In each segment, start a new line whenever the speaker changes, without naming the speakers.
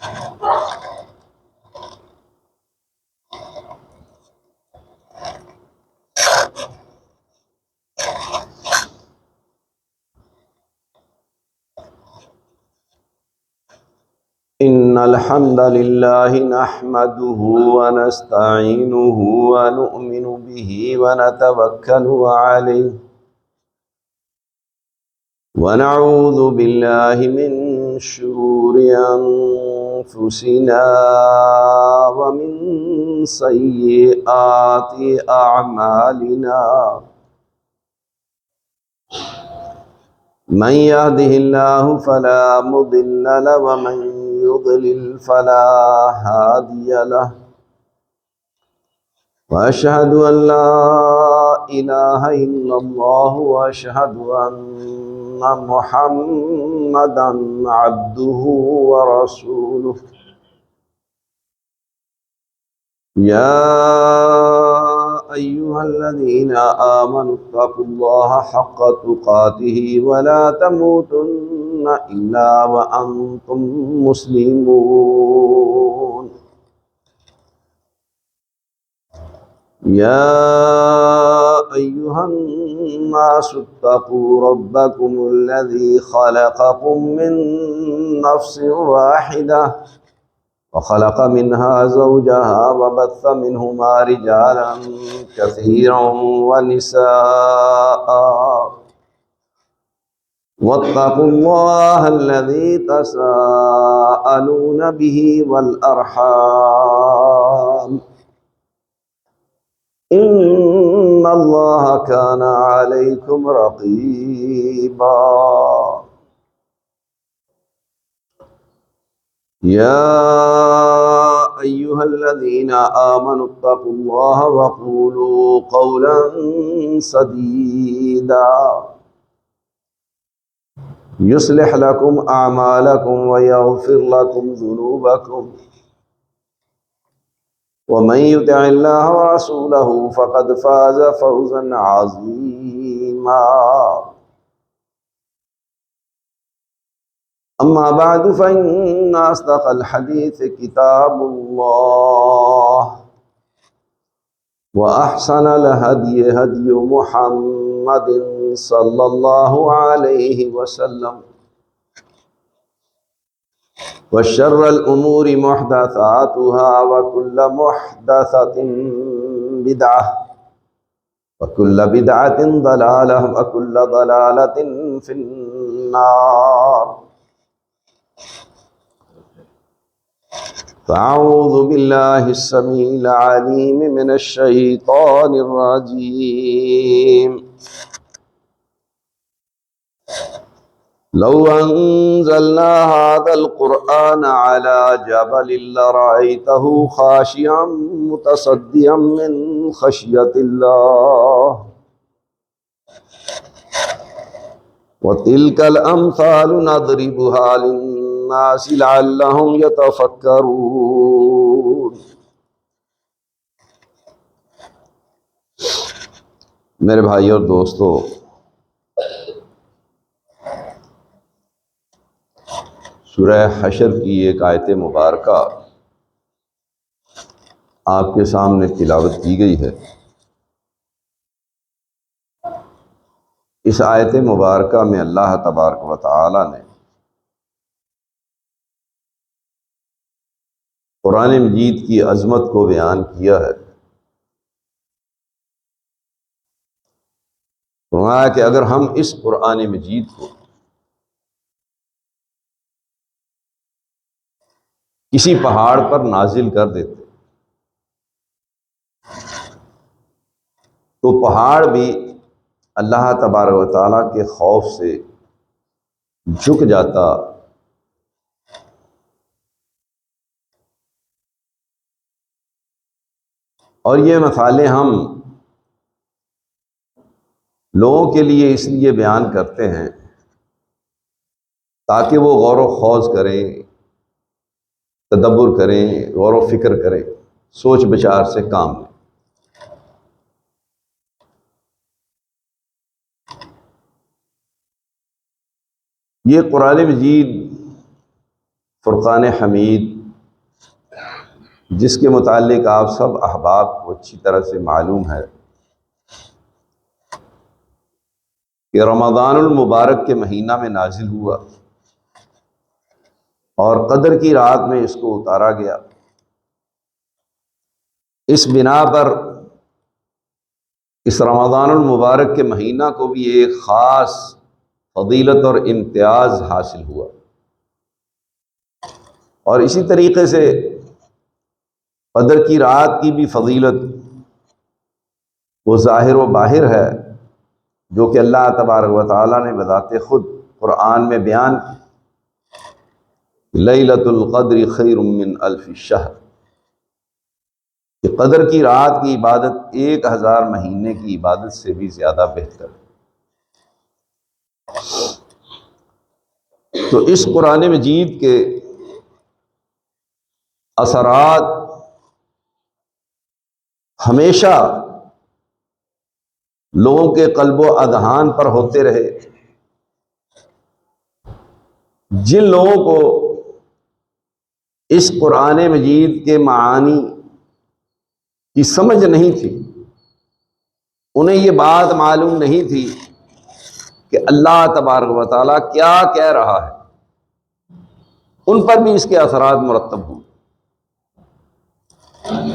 إن الحمد لله نحمده ونستعينه ونؤمن به ونتوكل عليه ونعوذ بالله من شرور أنفسنا ومن سيئات أعمالنا من يهده الله فلا مضل له ومن يضلل فلا هادي له وأشهد أن لا إله إلا الله وأشهد أن محمدا عبده ورسوله يا أيها الذين آمنوا اتقوا الله حق تقاته ولا تموتن إلا وأنتم مسلمون يا أيها الناس اتقوا ربكم الذي خلقكم من نفس واحدة وخلق منها زوجها وبث منهما رجالا كثيرا ونساء واتقوا الله الذي تساءلون به والأرحام إن الله كان عليكم رقيبا يا أيها الذين آمنوا اتقوا الله وقولوا قولا سديدا يصلح لكم أعمالكم ويغفر لكم ذنوبكم ومن يطع الله ورسوله فقد فاز فوزا عظيما أما بعد فإن أصدق الحديث كتاب الله وأحسن الهدي هدي محمد صلى الله عليه وسلم وشر الأمور محدثاتها وكل محدثة بدعة وكل بدعة ضلالة وكل ضلالة في النار فأعوذ بالله السميع العليم من الشيطان الرجيم لو أنزلنا هذا القرآن على جبل لرأيته خاشعا متصدعا من خشية الله وتلك الأمثال نضربها للناس لعلهم يتفكرون۔ میرے بھائی اور دوستو، سورہ حشر کی ایک آیت مبارکہ آپ کے سامنے تلاوت کی گئی ہے۔ اس آیت مبارکہ میں اللہ تبارک و تعالی نے قرآن مجید کی عظمت کو بیان کیا ہے۔ فرمایا کہ اگر ہم اس قرآن مجید کو کسی پہاڑ پر نازل کر دیتے تو پہاڑ بھی اللہ تبارک و تعالیٰ کے خوف سے جھک جاتا اور یہ مثالیں ہم لوگوں کے لیے اس لیے بیان کرتے ہیں تاکہ وہ غور و خوض کریں، تدبر کریں، غور و فکر کریں، سوچ بچار سے کام لیں۔ یہ قرآن مجید فرقان حمید، جس کے متعلق آپ سب احباب کو اچھی طرح سے معلوم ہے کہ رمضان المبارک کے مہینہ میں نازل ہوا اور قدر کی رات میں اس کو اتارا گیا۔ اس بنا پر اس رمضان المبارک کے مہینہ کو بھی ایک خاص فضیلت اور امتیاز حاصل ہوا، اور اسی طریقے سے قدر کی رات کی بھی فضیلت وہ ظاہر و باہر ہے، جو کہ اللہ تبارک و تعالیٰ نے بذات خود قرآن میں بیان کی، لیلۃ القدر خیر من الف شہر، کہ قدر کی رات کی عبادت 1000 مہینے کی عبادت سے بھی زیادہ بہتر ہے۔ تو اس قرآن مجید کے اثرات ہمیشہ لوگوں کے قلب و اذہان پر ہوتے رہے۔ جن لوگوں کو اس قرآن مجید کے معانی کی سمجھ نہیں تھی، انہیں یہ بات معلوم نہیں تھی کہ اللہ تبارک و تعالیٰ کیا کہہ رہا ہے، ان پر بھی اس کے اثرات مرتب ہوئے،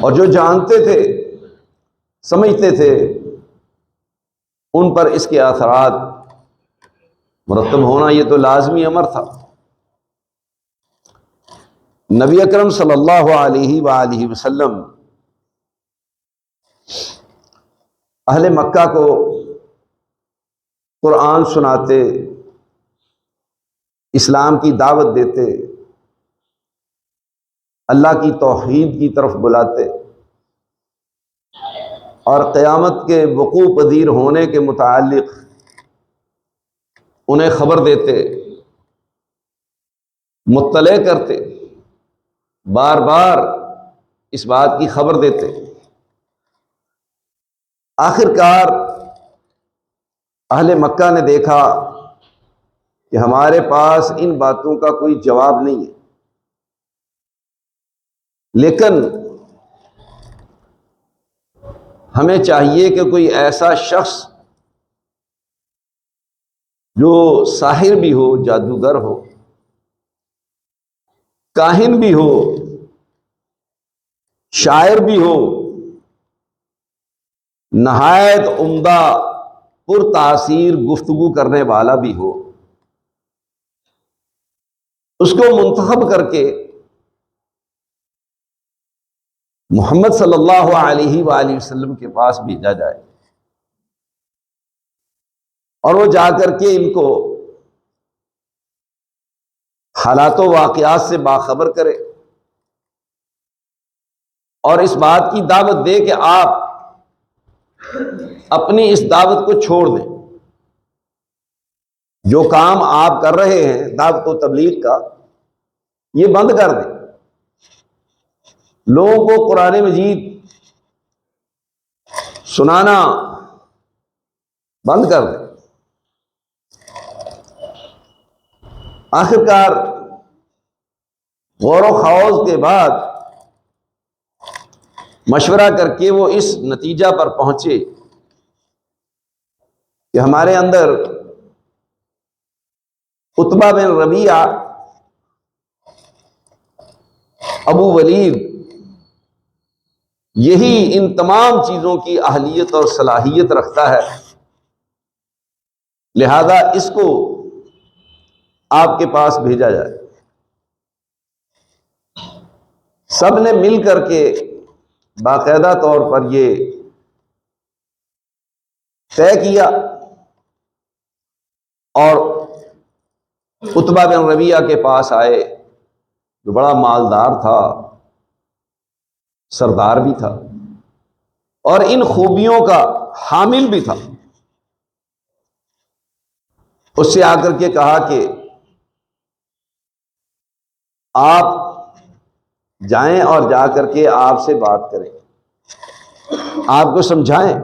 اور جو جانتے تھے سمجھتے تھے ان پر اس کے اثرات مرتب ہونا یہ تو لازمی امر تھا۔ نبی اکرم صلی اللہ علیہ وآلہ وسلم اہل مکہ کو قرآن سناتے، اسلام کی دعوت دیتے، اللہ کی توحید کی طرف بلاتے، اور قیامت کے وقوع پذیر ہونے کے متعلق انہیں خبر دیتے، مطلع کرتے، بار بار اس بات کی خبر دیتے۔ آخر کار اہل مکہ نے دیکھا کہ ہمارے پاس ان باتوں کا کوئی جواب نہیں ہے، لیکن ہمیں چاہیے کہ کوئی ایسا شخص جو ساحر بھی ہو، جادوگر ہو، کاہن بھی ہو، شاعر بھی ہو، نہایت عمدہ پر تاثیر گفتگو کرنے والا بھی ہو، اس کو منتخب کر کے محمد صلی اللہ علیہ وآلہ وسلم کے پاس بھیجا جائے، اور وہ جا کر کے ان کو حالات و واقعات سے باخبر کرے، اور اس بات کی دعوت دے کہ آپ اپنی اس دعوت کو چھوڑ دیں، جو کام آپ کر رہے ہیں دعوت و تبلیغ کا، یہ بند کر دیں، لوگوں کو قرآن مجید سنانا بند کر دیں۔ آخر کار غور و خوض کے بعد مشورہ کر کے وہ اس نتیجہ پر پہنچے کہ ہمارے اندر عتبہ بن ربیعہ، ابو ولید، یہی ان تمام چیزوں کی اہلیت اور صلاحیت رکھتا ہے، لہذا اس کو آپ کے پاس بھیجا جائے۔ سب نے مل کر کے باقاعدہ طور پر یہ طے کیا، اور عتبہ بن ربیعہ کے پاس آئے، جو بڑا مالدار تھا، سردار بھی تھا، اور ان خوبیوں کا حامل بھی تھا۔ اس سے آ کر کے کہا کہ آپ جائیں اور جا کر کے آپ سے بات کریں، آپ کو سمجھائیں۔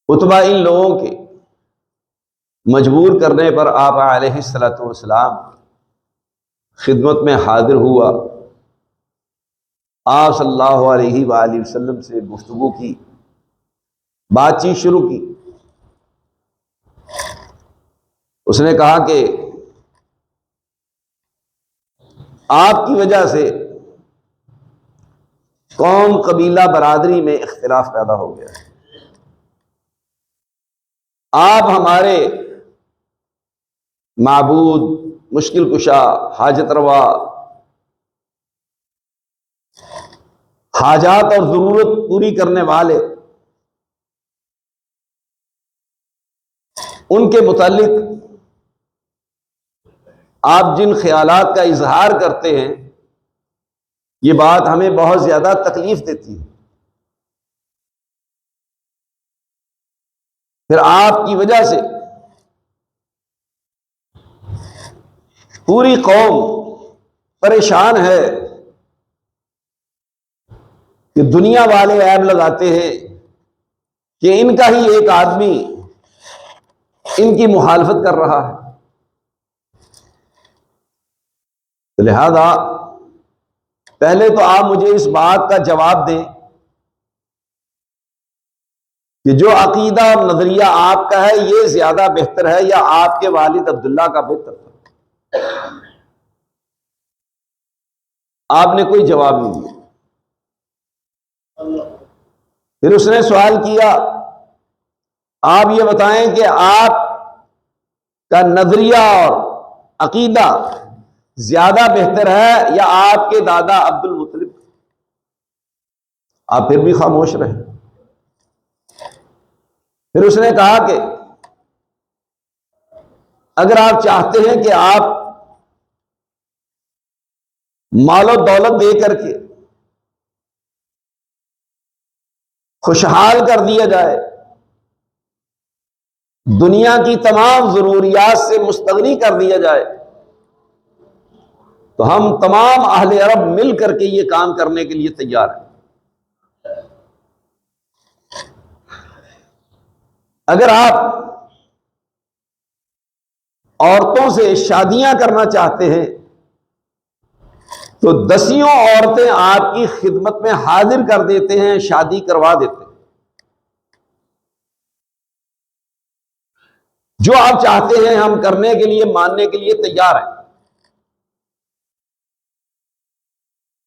عتبہ ان لوگوں کے مجبور کرنے پر آپ علیہ الصلوۃ والسلام خدمت میں حاضر ہوا، آپ صلی اللہ علیہ وآلہ وسلم سے گفتگو کی، بات چیت شروع کی۔ اس نے کہا کہ آپ کی وجہ سے قوم، قبیلہ، برادری میں اختلاف پیدا ہو گیا ہے۔ آپ ہمارے معبود، مشکل کشا، حاجت روا، حاجات اور ضرورت پوری کرنے والے، ان کے متعلق آپ جن خیالات کا اظہار کرتے ہیں، یہ بات ہمیں بہت زیادہ تکلیف دیتی ہے۔ پھر آپ کی وجہ سے پوری قوم پریشان ہے کہ دنیا والے عیب لگاتے ہیں کہ ان کا ہی ایک آدمی ان کی مخالفت کر رہا ہے۔ لہذا پہلے تو آپ مجھے اس بات کا جواب دیں کہ جو عقیدہ اور نظریہ آپ کا ہے یہ زیادہ بہتر ہے یا آپ کے والد عبداللہ کا بہتر ہے؟ آپ نے کوئی جواب نہیں دیا۔ پھر اس نے سوال کیا، آپ یہ بتائیں کہ آپ کا نظریہ اور عقیدہ زیادہ بہتر ہے یا آپ کے دادا عبد المطلب؟ آپ پھر بھی خاموش رہے۔ پھر اس نے کہا کہ اگر آپ چاہتے ہیں کہ آپ مال و دولت دے کر کے خوشحال کر دیا جائے، دنیا کی تمام ضروریات سے مستغنی کر دیا جائے، تو ہم تمام اہل عرب مل کر کے یہ کام کرنے کے لیے تیار ہیں۔ اگر آپ عورتوں سے شادیاں کرنا چاہتے ہیں تو 10 عورتیں آپ کی خدمت میں حاضر کر دیتے ہیں، شادی کروا دیتے ہیں۔ جو آپ چاہتے ہیں ہم کرنے کے لیے، ماننے کے لیے تیار ہیں۔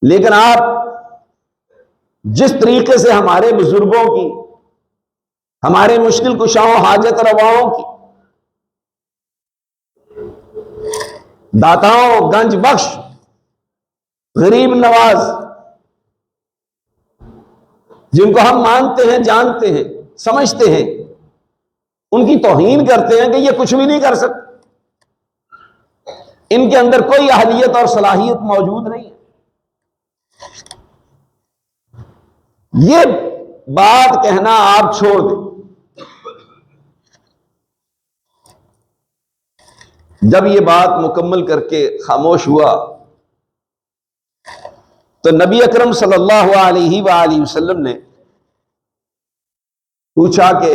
لیکن آپ جس طریقے سے ہمارے بزرگوں کی، ہمارے مشکل کشاؤں، حاجت رواؤں کی، داتاؤں، گنج بخش، غریب نواز، جن کو ہم مانتے ہیں، جانتے ہیں، سمجھتے ہیں، ان کی توہین کرتے ہیں کہ یہ کچھ بھی نہیں کر سکتے، ان کے اندر کوئی اہلیت اور صلاحیت موجود نہیں ہے، یہ بات کہنا آپ چھوڑ دیں۔ جب یہ بات مکمل کر کے خاموش ہوا تو نبی اکرم صلی اللہ علیہ وآلہ وسلم نے پوچھا کہ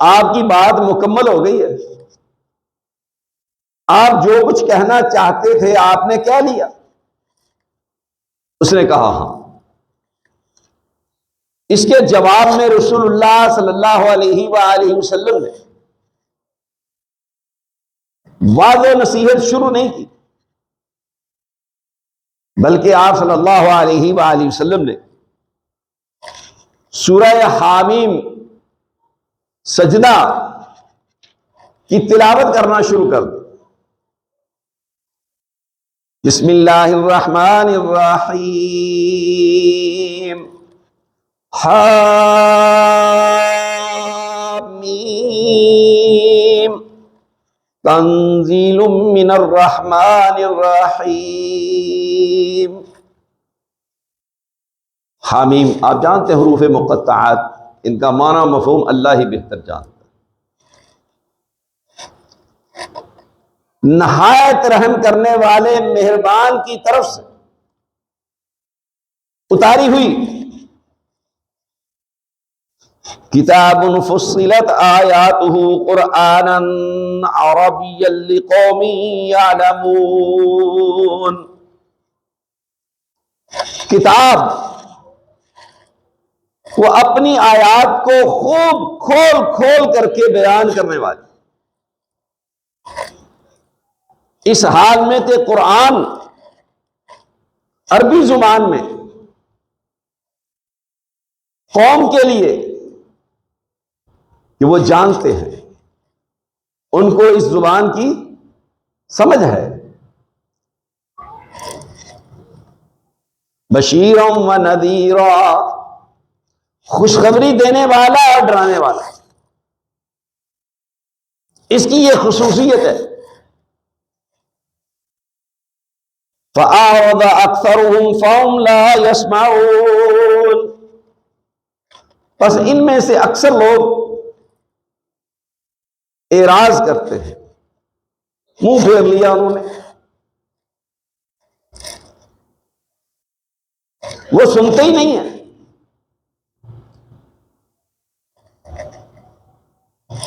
آپ کی بات مکمل ہو گئی ہے؟ آپ جو کچھ کہنا چاہتے تھے آپ نے کہہ لیا؟ اس نے کہا ہاں۔ اس کے جواب میں رسول اللہ صلی اللہ علیہ وآلہ وسلم نے واضح نصیحت شروع نہیں کی، بلکہ آپ صلی اللہ علیہ وآلہ وسلم نے سورہ حامیم سجدہ کی تلاوت کرنا شروع کر دی۔ بسم اللہ الرحمن الرحیم، حامیم تنزیل من الرحمن الرحیم۔ حامیم آپ جانتے ہیں حروف مقطعات، ان کا معنی مفہوم اللہ ہی بہتر جانتا ہے۔ نہایت رحم کرنے والے مہربان کی طرف سے اتاری ہوئی کتاب فصلت آیاتہ قرآنا عربیا لقوم یعلمون، کتاب وہ اپنی آیات کو خوب کھول کھول کر کے بیان کرنے والی، اس حال میں کہ قرآن عربی زبان میں قوم کے لیے کہ وہ جانتے ہیں، ان کو اس زبان کی سمجھ ہے، بشیرا و نذیرا، خوشخبری دینے والا اور ڈرانے والا، اس کی یہ خصوصیت ہے۔ فَأَعْرَضَ أَكْثَرُهُمْ فَهُمْ لَا يَسْمَعُونَ، بس ان میں سے اکثر لوگ اعراض کرتے ہیں، منہ پھیر لیا انہوں نے، وہ سنتے ہی نہیں ہیں،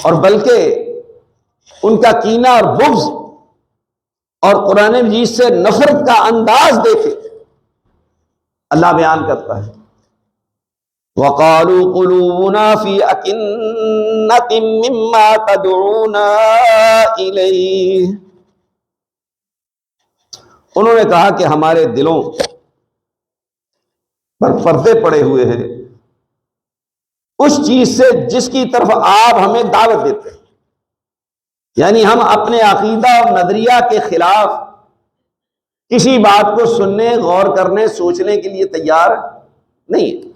اور بلکہ ان کا کینہ اور بغض اور قرآن مجید سے نفرت کا انداز دیکھے اللہ بیان کرتا ہے، وَقَالُوا قُلُوبُنَا فِي أَكِنَّةٍ مِّمَّا تَدْعُونَا إِلَيْهِ، انہوں نے کہا کہ ہمارے دلوں پر پردے پڑے ہوئے ہیں اس چیز سے جس کی طرف آپ ہمیں دعوت دیتے ہیں، یعنی ہم اپنے عقیدہ اور نظریہ کے خلاف کسی بات کو سننے، غور کرنے، سوچنے کے لیے تیار نہیں ہے،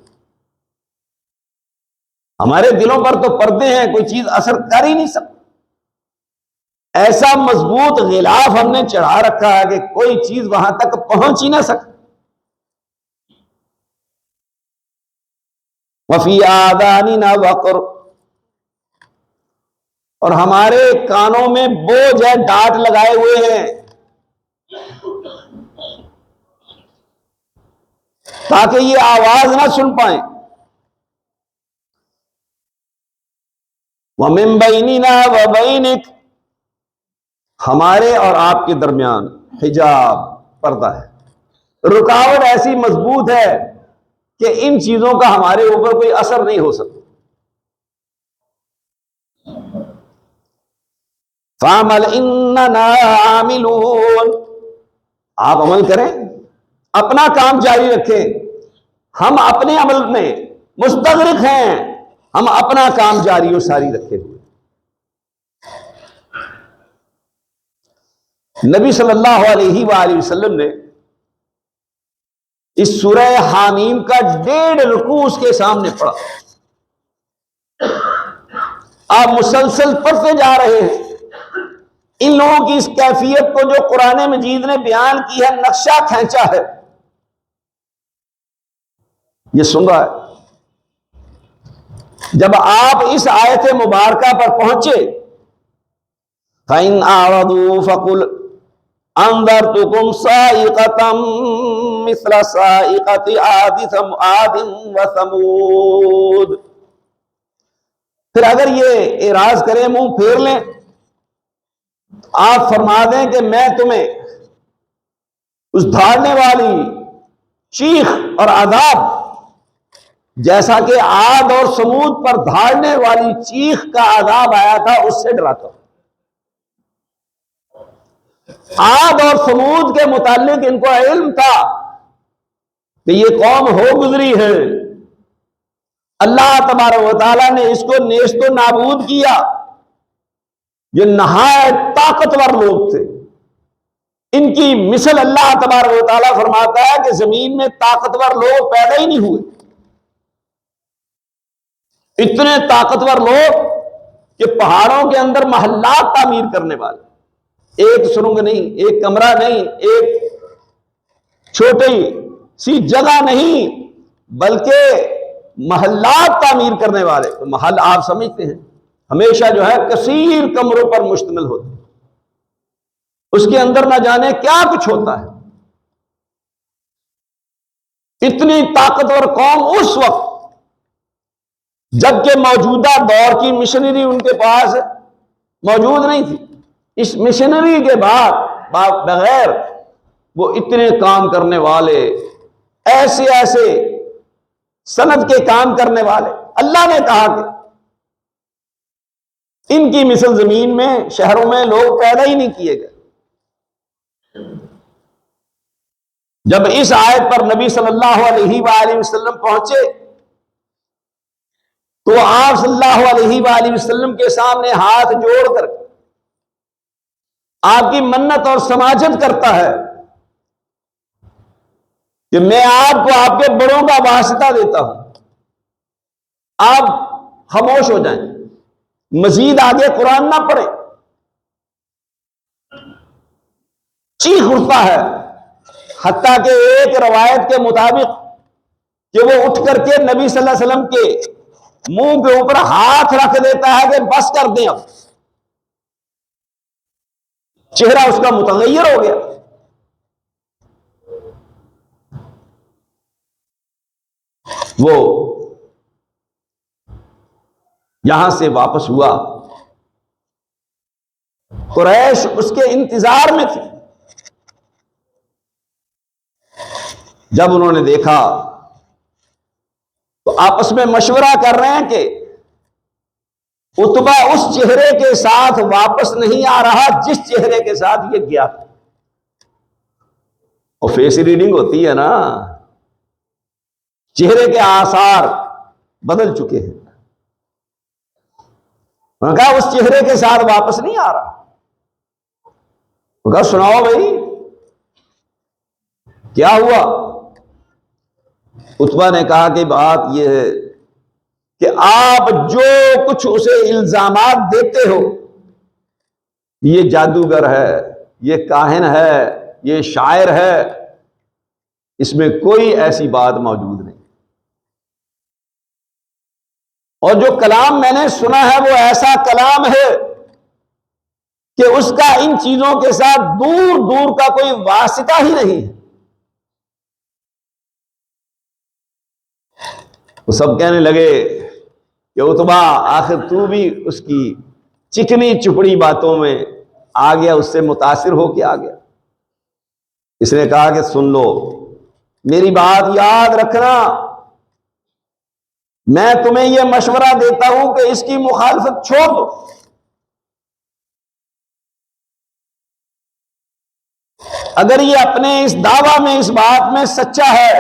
ہمارے دلوں پر تو پردے ہیں، کوئی چیز اثر کر ہی نہیں سکتی، ایسا مضبوط غلاف ہم نے چڑھا رکھا ہے کہ کوئی چیز وہاں تک پہنچ ہی نہ سکتی۔ وَفِي آذَانِنَا وَقْرٌ، اور ہمارے کانوں میں بوجھ ہے، ڈانٹ لگائے ہوئے ہیں تاکہ یہ آواز نہ سن پائیں۔ وَمِن بَيْنِنَا وَبَيْنِكَ، ہمارے اور آپ کے درمیان حجاب، پردہ ہے، رکاوٹ ایسی مضبوط ہے کہ ان چیزوں کا ہمارے اوپر کوئی اثر نہیں ہو سکتا۔ فَعَمَلْ إِنَّنَا عَامِلُونَ، آپ عمل کریں، اپنا کام جاری رکھیں، ہم اپنے عمل میں مستغرق ہیں، ہم اپنا کام جاری و ساری رکھے ہوئے۔ نبی صلی اللہ علیہ وآلہ وسلم نے اس سورہ حامیم کا 1.5 رکوع اس کے سامنے پڑھا، آپ مسلسل پڑھتے جا رہے ہیں، ان لوگوں کی اس کیفیت کو جو قرآن مجید نے بیان کی ہے، نقشہ کھینچا ہے، یہ سن رہا ہے۔ جب آپ اس آیت مبارکہ پر پہنچے، فَإِنْ أَعْرَضُوا فَقُلْ أَنذَرْتُكُمْ صَاعِقَةً مِثْلَ صَاعِقَةِ عَادٍ وَثَمُودَ، پھر اگر یہ اعراض کریں، منہ پھیر لیں، آپ فرما دیں کہ میں تمہیں اس دھاڑنے والی چیخ اور عذاب جیسا کہ عاد اور سمود پر دھاڑنے والی چیخ کا عذاب آیا تھا اس سے ڈراتا ہوں۔ عاد اور سمود کے متعلق ان کو علم تھا کہ یہ قوم ہو گزری ہے، اللہ تبارک و تعالیٰ نے اس کو نیست و نابود کیا، یہ نہایت طاقتور لوگ تھے، ان کی مثل اللہ تبارک و تعالیٰ فرماتا ہے کہ زمین میں طاقتور لوگ پیدا ہی نہیں ہوئے، اتنے طاقتور لوگ کہ پہاڑوں کے اندر محلات تعمیر کرنے والے، ایک سرنگ نہیں، ایک کمرہ نہیں، ایک چھوٹی سی جگہ نہیں، بلکہ محلات تعمیر کرنے والے۔ تو محل آپ سمجھتے ہیں ہمیشہ جو ہے کثیر کمروں پر مشتمل ہوتا ہے، اس کے اندر نہ جانے کیا کچھ ہوتا ہے۔ اتنی طاقتور قوم اس وقت جبکہ موجودہ دور کی مشنری ان کے پاس موجود نہیں تھی. اس مشنری کے بعد بغیر وہ اتنے کام کرنے والے، ایسے ایسے سند کے کام کرنے والے، اللہ نے کہا کہ ان کی مثل زمین میں، شہروں میں لوگ پیدا ہی نہیں کیے گئے. جب اس آیت پر نبی صلی اللہ علیہ وآلہ وسلم پہنچے تو آپ صلی اللہ علیہ وآلہ وسلم کے سامنے ہاتھ جوڑ کر آپ کی منت اور سماجت کرتا ہے کہ میں آپ کو آپ کے بڑوں کا واسطہ دیتا ہوں، آپ خاموش ہو جائیں، مزید آگے قرآن نہ پڑھیں. چیخ اٹھتا ہے، حتیٰ کہ ایک روایت کے مطابق کہ وہ اٹھ کر کے نبی صلی اللہ علیہ وسلم کے منہ کے اوپر ہاتھ رکھ دیتا ہے کہ بس کر دیں. اب چہرہ اس کا متغیر ہو گیا. وہ یہاں سے واپس ہوا، قریش اس کے انتظار میں تھی. جب انہوں نے دیکھا تو آپس میں مشورہ کر رہے ہیں کہ عتبہ اس چہرے کے ساتھ واپس نہیں آ رہا جس چہرے کے ساتھ یہ گیا. اور فیس ریڈنگ ہوتی ہے نا، چہرے کے آثار بدل چکے ہیں. انہوں نے کہا اس چہرے کے ساتھ واپس نہیں آ رہا. انہوں نے کہا سناؤ بھائی کیا ہوا. عتبہ نے کہا کہ بات یہ ہے کہ آپ جو کچھ اسے الزامات دیتے ہو، یہ جادوگر ہے، یہ کاہن ہے، یہ شاعر ہے، اس میں کوئی ایسی بات موجود نہیں. اور جو کلام میں نے سنا ہے وہ ایسا کلام ہے کہ اس کا ان چیزوں کے ساتھ دور دور کا کوئی واسطہ ہی نہیں ہے. وہ سب کہنے لگے کہ عتبہ آخر تو بھی اس کی چکنی چپڑی باتوں میں آ گیا، اس سے متاثر ہو کے آ گیا. اس نے کہا کہ سن لو، میری بات یاد رکھنا، میں تمہیں یہ مشورہ دیتا ہوں کہ اس کی مخالفت چھوڑ دو. اگر یہ اپنے اس دعویٰ میں، اس بات میں سچا ہے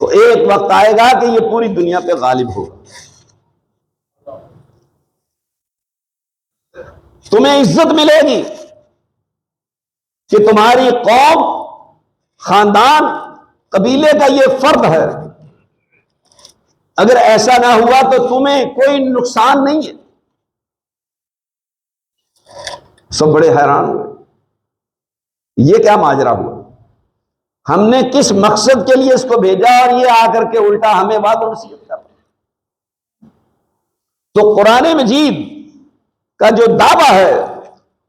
تو ایک وقت آئے گا کہ یہ پوری دنیا پہ غالب ہوگا. تمہیں عزت ملے گی کہ تمہاری قوم، خاندان، قبیلے کا یہ فرد ہے. اگر ایسا نہ ہوا تو تمہیں کوئی نقصان نہیں ہے. سب بڑے حیران ہوئے، یہ کیا ماجرا ہوا، ہم نے کس مقصد کے لیے اس کو بھیجا اور یہ آ کر کے الٹا ہمیں بات و نصیحت کر رہا. تو قرآن مجید کا جو دعویٰ ہے،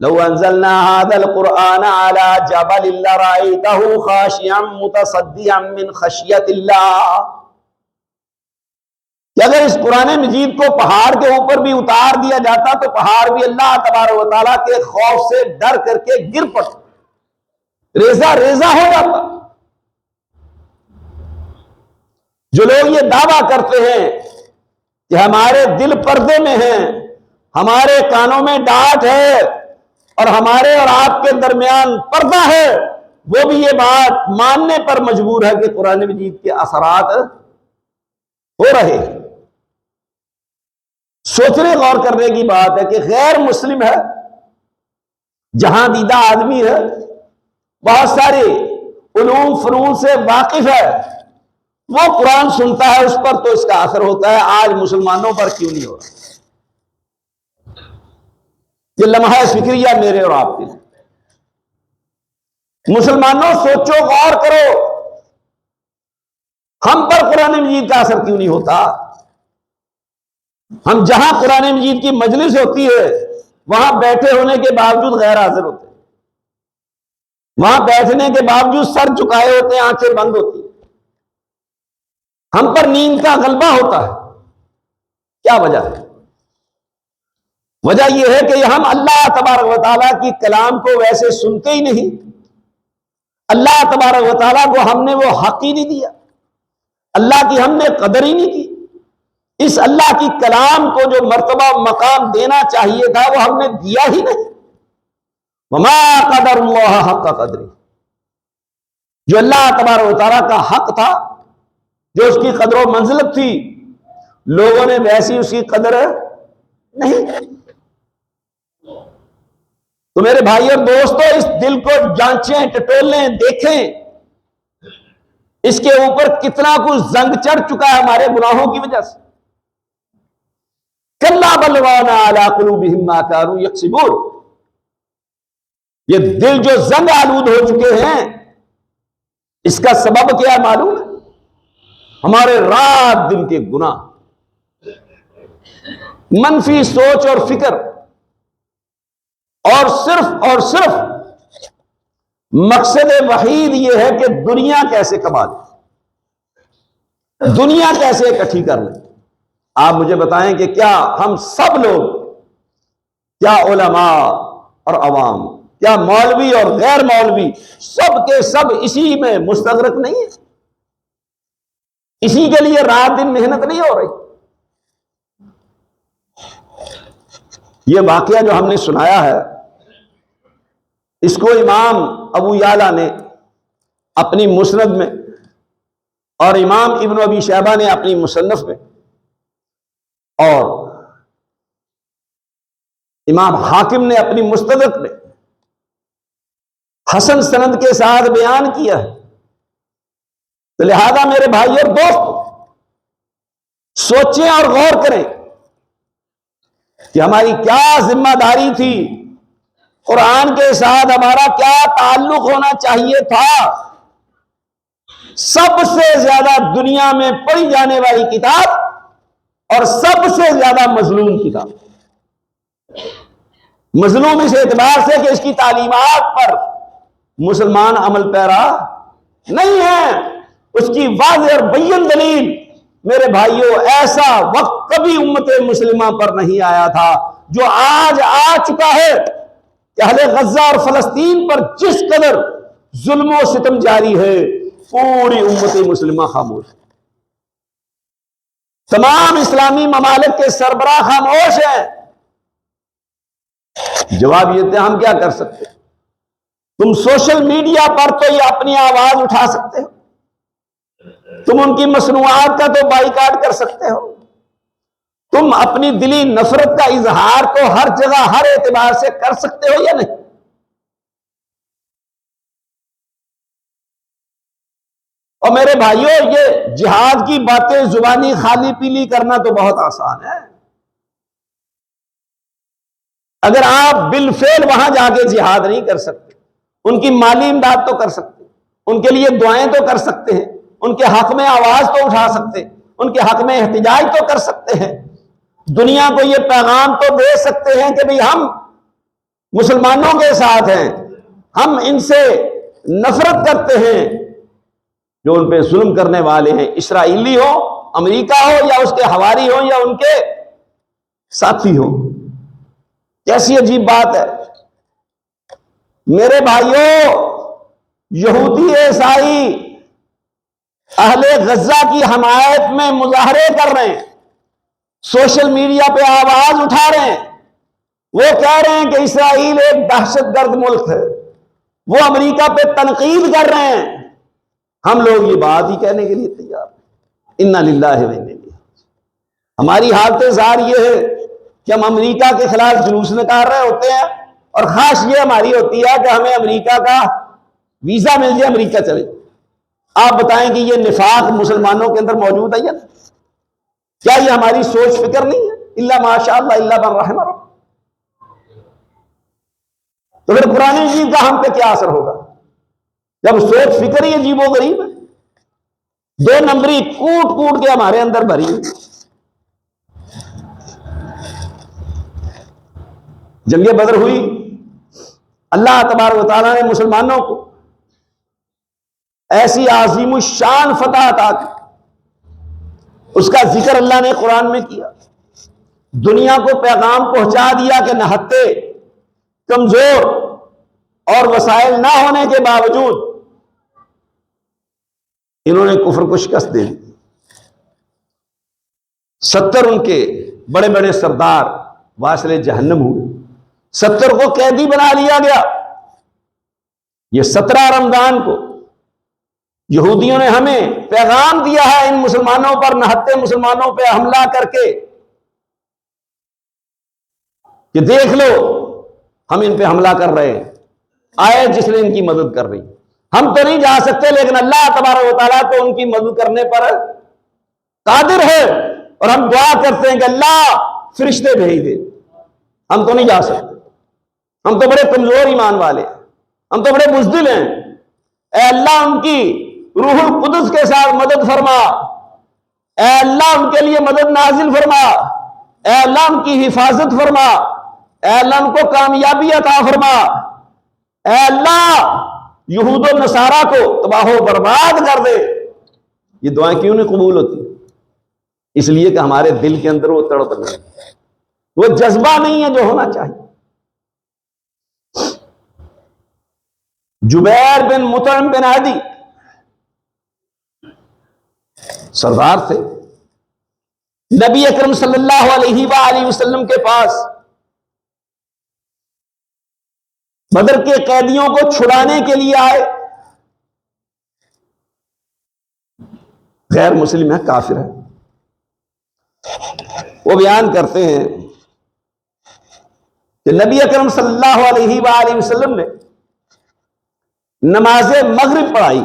لو انزلنا هذا القرآن على جبل لرأيته خاشعا متصدعا من خشیۃ اللہ، کہ اگر اس قرآن مجید کو پہاڑ کے اوپر بھی اتار دیا جاتا تو پہاڑ بھی اللہ تبارک و تعالیٰ کے خوف سے ڈر کر کے گر پڑتا، ریزہ ریزہ ہو جاتا. جو لوگ یہ دعویٰ کرتے ہیں کہ ہمارے دل پردے میں ہیں، ہمارے کانوں میں ڈانٹ ہے اور ہمارے اور آپ کے درمیان پردہ ہے، وہ بھی یہ بات ماننے پر مجبور ہے کہ قرآن مجید کے اثرات ہو رہے ہیں. سوچنے غور کرنے کی بات ہے کہ غیر مسلم ہے، جہاں دیدہ آدمی ہے، بہت سارے علوم فنون سے واقف ہے، وہ قرآن سنتا ہے اس پر تو اس کا اثر ہوتا ہے. آج مسلمانوں پر کیوں نہیں ہو رہا؟ یہ لمحہ فکریہ میرے اور آپ کے لیے. مسلمانوں سوچو، غور کرو، ہم پر قرآن مجید کا اثر کیوں نہیں ہوتا؟ ہم جہاں قرآن مجید کی مجلس ہوتی ہے وہاں بیٹھے ہونے کے باوجود غیر حاضر ہوتے ہیں، وہاں بیٹھنے کے باوجود سر جھکائے ہوتے ہیں، آنکھیں بند ہوتی ہیں. ہم پر نیند کا غلبہ ہوتا ہے. کیا وجہ ہے؟ وجہ یہ ہے کہ ہم اللہ تبارک و تعالیٰ کی کلام کو ویسے سنتے ہی نہیں، اللہ تبارک و تعالیٰ کو ہم نے وہ حق ہی نہیں دیا، اللہ کی ہم نے قدر ہی نہیں کی، اس اللہ کی کلام کو جو مرتبہ مقام دینا چاہیے تھا وہ ہم نے دیا ہی نہیں۔ وما قدر اللہ حق قدری، جو اللہ تبارک و تعالیٰ کا حق تھا، جو اس کی قدر و منزلت تھی، لوگوں نے ویسی اس کی قدر نہیں۔ تو میرے بھائی اور دوستو، اس دل کو جانچیں، ٹٹولیں، دیکھیں اس کے اوپر کتنا کچھ زنگ چڑھ چکا ہے ہمارے گناہوں کی وجہ سے۔ کلا بل ران علی قلوبہم ما کانوا یکسبون، یہ دل جو زنگ آلود ہو چکے ہیں، اس کا سبب کیا معلوم ہے؟ ہمارے رات دن کے گناہ، منفی سوچ اور فکر، اور صرف مقصد وحید یہ ہے کہ دنیا کیسے کما لیں، دنیا کیسے اکٹھی کر لیں۔ آپ مجھے بتائیں کہ کیا ہم سب لوگ، کیا علماء اور عوام، کیا مولوی اور غیر مولوی، سب کے سب اسی میں مستغرق نہیں ہے؟ اسی کے لیے رات دن محنت نہیں ہو رہی؟ یہ واقعہ جو ہم نے سنایا ہے، اس کو امام ابو یعلا نے اپنی مسند میں، اور امام ابن ابی شیبہ نے اپنی مصنف میں، اور امام حاکم نے اپنی مستدرک میں حسن سند کے ساتھ بیان کیا ہے۔ تو لہذا میرے بھائی اور دوست، سوچیں اور غور کریں کہ ہماری کیا ذمہ داری تھی، قرآن کے ساتھ ہمارا کیا تعلق ہونا چاہیے تھا۔ سب سے زیادہ دنیا میں پڑھی جانے والی کتاب اور سب سے زیادہ مظلوم کتاب، مظلوم اس اعتبار سے کہ اس کی تعلیمات پر مسلمان عمل پیرا نہیں ہے۔ اس کی واضح اور بین دلیل، میرے بھائیوں، ایسا وقت کبھی امت مسلمہ پر نہیں آیا تھا جو آج آ چکا ہے کہ اہل غزہ اور فلسطین پر جس قدر ظلم و ستم جاری ہے، پوری امت مسلمہ خاموش ہے، تمام اسلامی ممالک کے سربراہ خاموش ہیں۔ جواب یہ تھے، ہم کیا کر سکتے؟ تم سوشل میڈیا پر تو یہ اپنی آواز اٹھا سکتے ہو، تم ان کی مصنوعات کا تو بائیکاٹ کر سکتے ہو، تم اپنی دلی نفرت کا اظہار تو ہر جگہ ہر اعتبار سے کر سکتے ہو یا نہیں؟ اور میرے بھائیوں، یہ جہاد کی باتیں زبانی خالی پیلی کرنا تو بہت آسان ہے۔ اگر آپ بالفعل وہاں جا کے جہاد نہیں کر سکتے، ان کی مالی امداد تو کر سکتے، ان کے لیے دعائیں تو کر سکتے ہیں، ان کے حق میں آواز تو اٹھا سکتے، ان کے حق میں احتجاج تو کر سکتے ہیں، دنیا کو یہ پیغام تو دے سکتے ہیں کہ بھئی ہم مسلمانوں کے ساتھ ہیں، ہم ان سے نفرت کرتے ہیں جو ان پہ ظلم کرنے والے ہیں، اسرائیلی ہو، امریکہ ہو، یا اس کے حواری ہو، یا ان کے ساتھی ہو۔ کیسی عجیب بات ہے میرے بھائیوں، یہودی عیسائی اہل غزہ کی حمایت میں مظاہرے کر رہے ہیں، سوشل میڈیا پہ آواز اٹھا رہے ہیں، وہ کہہ رہے ہیں کہ اسرائیل ایک دہشت گرد ملک ہے، وہ امریکہ پہ تنقید کر رہے ہیں۔ ہم لوگ یہ بات ہی کہنے کے لیے تیار ہیں، انا للہ و انا الیہ راجعون۔ ہماری حالت ظاہر یہ ہے کہ ہم امریکہ کے خلاف جلوس نکال رہے ہوتے ہیں، اور خاص یہ ہماری ہوتی ہے کہ ہمیں امریکہ کا ویزا مل جائے، امریکہ چلے۔ آپ بتائیں کہ یہ نفاق مسلمانوں کے اندر موجود ہے یا نہیں؟ کیا یہ ہماری سوچ فکر نہیں ہے؟ الا ماشاء اللہ، الا من رحم رب۔ تو پھر قرآن مجید کا ہم پہ کیا اثر ہوگا جب سوچ فکر ہی عجیب و غریب ہے، دو نمبری کوٹ کوٹ کے ہمارے اندر بھری ہے۔ جنگ بدر ہوئی، اللہ تبارک و تعالیٰ نے مسلمانوں کو ایسی عظیم الشان فتح عطا کی، اس کا ذکر اللہ نے قرآن میں کیا۔ دنیا کو پیغام پہنچا دیا کہ نہتے، کمزور اور وسائل نہ ہونے کے باوجود انہوں نے کفر کو شکست دے دی۔ 70 ان کے بڑے بڑے سردار واصل جہنم ہوئے، 70 کو قیدی بنا لیا گیا۔ یہ 17 رمضان کو یہودیوں نے ہمیں پیغام دیا ہے ان مسلمانوں پر، نہتے مسلمانوں پہ حملہ کر کے، کہ دیکھ لو ہم ان پہ حملہ کر رہے ہیں، آئے جس نے ان کی مدد کر رہی۔ ہم تو نہیں جا سکتے، لیکن اللہ تبارک و تعالیٰ تو ان کی مدد کرنے پر قادر ہے، اور ہم دعا کرتے ہیں کہ اللہ فرشتے بھیج دے۔ ہم تو نہیں جا سکتے، ہم تو بڑے کمزور ایمان والے ہیں، ہم تو بڑے بزدل ہیں۔ اے اللہ ان کی روح القدس کے ساتھ مدد فرما، اے اللہ ان کے لیے مدد نازل فرما، اے اللہ ان کی حفاظت فرما، اے اللہ ان کو کامیابی عطا فرما، اے اللہ یہود و نصارہ کو تباہ و برباد کر دے۔ یہ دعائیں کیوں نہیں قبول ہوتی؟ اس لیے کہ ہمارے دل کے اندر وہ تڑپ نہیں، وہ جذبہ نہیں ہے جو ہونا چاہیے۔ جبیر بن مطعم بن عدی سردار تھے، نبی اکرم صلی اللہ علیہ وآلہ وسلم کے پاس بدر کے قیدیوں کو چھڑانے کے لیے آئے۔ غیر مسلم ہے، کافر ہے۔ وہ بیان کرتے ہیں کہ نبی اکرم صلی اللہ علیہ وآلہ وسلم نے نماز مغرب پڑھائی،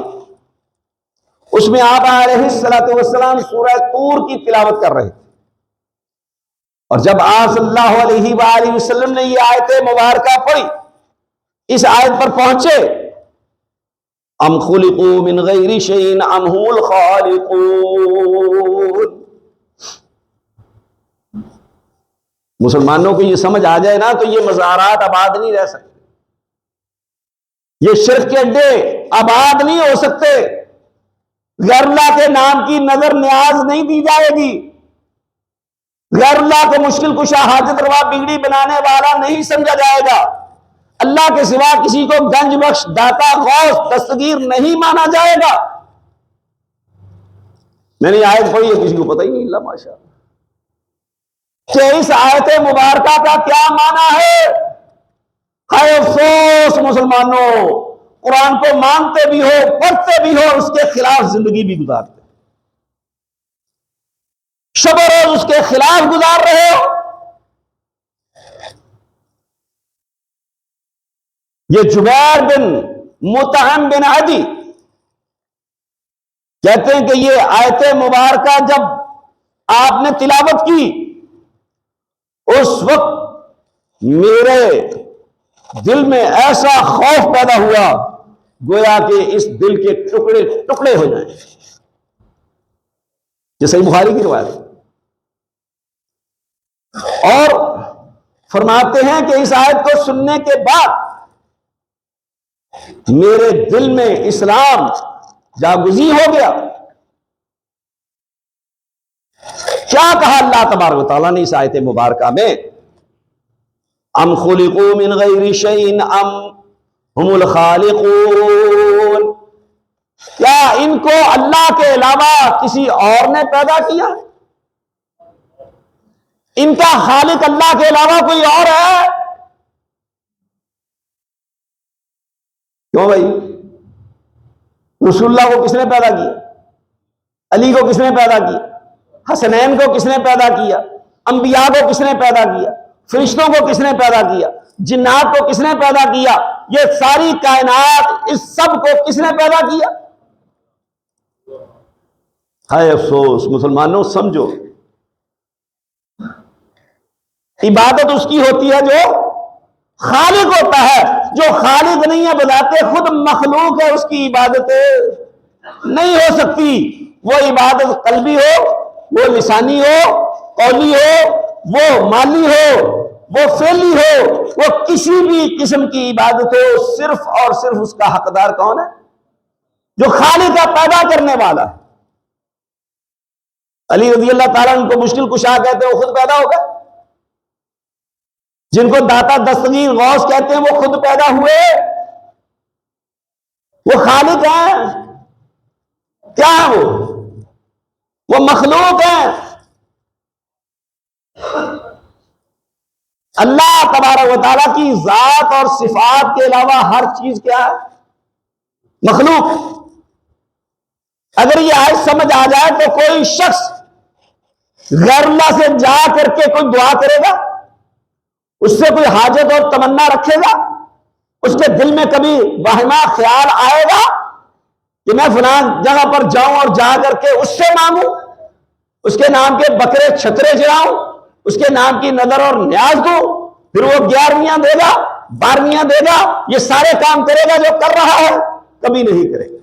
اس میں آپ علیہ الصلوۃ والسلام سورہ طور کی تلاوت کر رہے تھے، اور جب آپ صلی اللہ علیہ وآلہ وسلم نے یہ آیت مبارکہ پڑھی، اس آیت پر پہنچے، ام خلقوا من غیر شیء ام هم الخالقون۔ مسلمانوں کو یہ سمجھ آ جائے نا تو یہ مزارات آباد نہیں رہ سکتے، یہ شرک کے اڈے آباد نہیں ہو سکتے، غیر اللہ کے نام کی نظر نیاز نہیں دی جائے گی، غیر اللہ کو مشکل کشا حاجت روا بگڑی بنانے والا نہیں سمجھا جائے گا، اللہ کے سوا کسی کو گنج بخش داتا غوث دستگیر نہیں مانا جائے گا۔ میں نے آیت پڑھی ہے، کسی کو پتہ ہی نہیں، اللہ ماشاء اللہ، کہ اس آیت مبارکہ کا کیا معنی ہے۔ ہائے افسوس مسلمانوں، قرآن کو مانتے بھی ہو، پڑھتے بھی ہو، اس کے خلاف زندگی بھی گزارتے، شب و روز اس کے خلاف گزار رہے ہو۔ یہ جبیر بن مطعم بن عدی کہتے ہیں کہ یہ آیت مبارکہ جب آپ نے تلاوت کی، اس وقت میرے دل میں ایسا خوف پیدا ہوا گویا کہ اس دل کے ٹکڑے ٹکڑے ہو جائیں۔ یہ صحیح بخاری کی روایت ہے، اور فرماتے ہیں کہ اس آیت کو سننے کے بعد میرے دل میں اسلام جاگزی ہو گیا۔ کیا کہا اللہ تبارک و تعالیٰ نے اس آیت مبارکہ میں؟ ام خلقوا من غیر شیء ام هم الخالقون، کیا ان کو اللہ کے علاوہ کسی اور نے پیدا کیا؟ ان کا خالق اللہ کے علاوہ کوئی اور ہے؟ کیوں بھائی؟ رسول اللہ کو کس نے پیدا کیا؟ علی کو کس نے پیدا کیا؟ حسنین کو کس نے پیدا کیا؟ انبیاء کو کس نے پیدا کیا؟ فرشتوں کو کس نے پیدا کیا؟ جنات کو کس نے پیدا کیا؟ یہ ساری کائنات، اس سب کو کس نے پیدا کیا؟ ہائے افسوس مسلمانوں، سمجھو، عبادت اس کی ہوتی ہے جو خالق ہوتا ہے، جو خالق نہیں ہے بذات خود مخلوق ہے، اس کی عبادت نہیں ہو سکتی۔ وہ عبادت قلبی ہو، وہ لسانی ہو، قولی ہو، وہ مالی ہو، وہ فعلی ہو، وہ کسی بھی قسم کی عبادت ہو، صرف اور صرف اس کا حقدار کون ہے؟ جو خالق کا پیدا کرنے والا ہے۔ علی رضی اللہ تعالیٰ ان کو مشکل کشا کہتے ہیں، وہ خود پیدا ہو گئے؟ جن کو داتا دستگیر غوث کہتے ہیں، وہ خود پیدا ہوئے؟ وہ خالق ہیں؟ کیا ہے وہ مخلوق ہیں؟ اللہ تبارک و تعالیٰ کی ذات اور صفات کے علاوہ ہر چیز کیا ہے؟ مخلوق۔ اگر یہ آیت سمجھ آ جائے تو کوئی شخص غیر اللہ سے جا کر کے کوئی دعا کرے گا؟ اس سے کوئی حاجت اور تمنا رکھے گا؟ اس کے دل میں کبھی واہمہ خیال آئے گا کہ میں فلان جگہ پر جاؤں اور جا کر کے اس سے مانگوں، اس کے نام کے بکرے چھترے چڑھاؤں، اس کے نام کی نظر اور نیاز دوں، پھر وہ 11ویں دے گا، 12ویں دے گا، یہ سارے کام کرے گا جو کر رہا ہے؟ کبھی نہیں کرے گا۔